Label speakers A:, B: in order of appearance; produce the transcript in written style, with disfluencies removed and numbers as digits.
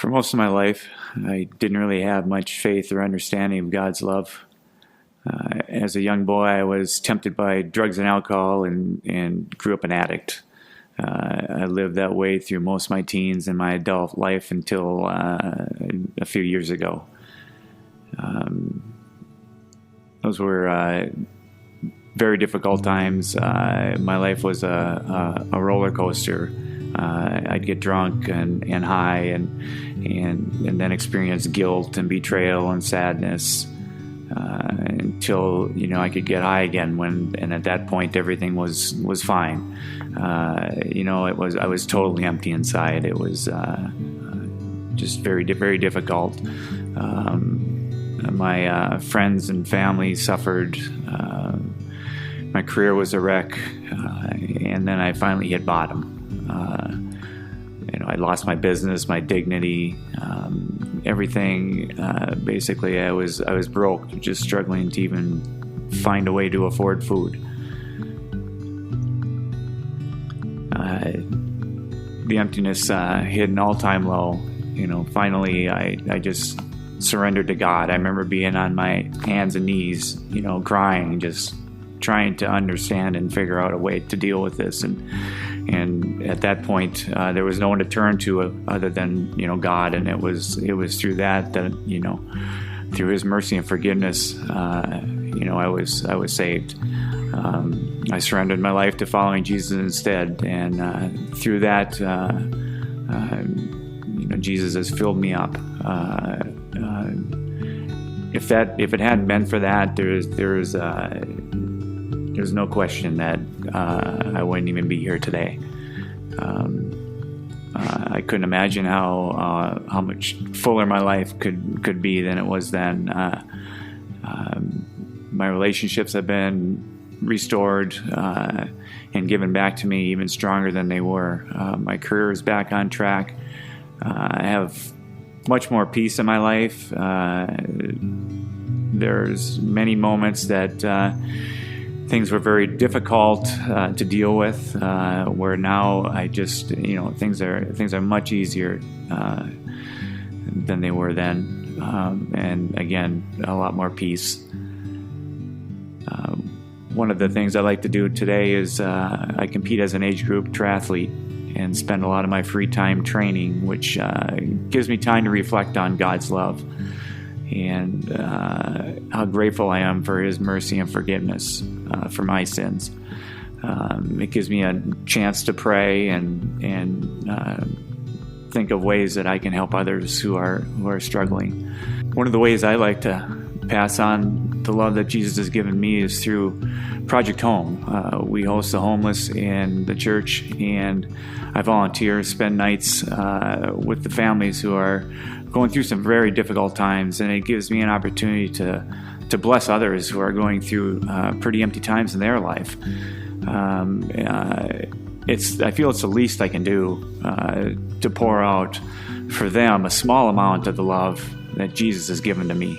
A: For most of my life, I didn't really have much faith or understanding of God's love. As a young boy, I was tempted by drugs and alcohol and grew up an addict. I lived that way through most of my teens and my adult life until a few years ago. Those were very difficult times. My life was a roller coaster. I'd get drunk and high and then experience guilt and betrayal and sadness until I could get high again. And at that point everything was fine. I was totally empty inside. It was just very difficult. My friends and family suffered. My career was a wreck, and then I finally hit bottom. I lost my business, my dignity, everything. Basically, I was broke, just struggling to even find a way to afford food. The emptiness hit an all-time low. Finally, I just surrendered to God. I remember being on my hands and knees, crying, just trying to understand and figure out a way to deal with this. And at that point, there was no one to turn to other than God, and it was through that through His mercy and forgiveness, I was saved. I surrendered my life to following Jesus instead, and through that, Jesus has filled me up. If it hadn't been for that, there's no question that I wouldn't even be here today. I couldn't imagine how much fuller my life could be than it was then. My relationships have been restored and given back to me even stronger than they were. My career is back on track. I have much more peace in my life. There's many moments that things were very difficult to deal with, where now I just, things are much easier than they were then, and again, a lot more peace. One of the things I like to do today is I compete as an age group triathlete and spend a lot of my free time training, which gives me time to reflect on God's love and how grateful I am for His mercy and forgiveness for my sins. It gives me a chance to pray and think of ways that I can help others who are struggling. One of the ways I like to pass on the love that Jesus has given me is through Project Home. We host the homeless in the church, and I volunteer, spend nights with the families who are going through some very difficult times, and it gives me an opportunity to bless others who are going through pretty empty times in their life. I feel it's the least I can do to pour out for them a small amount of the love that Jesus has given to me.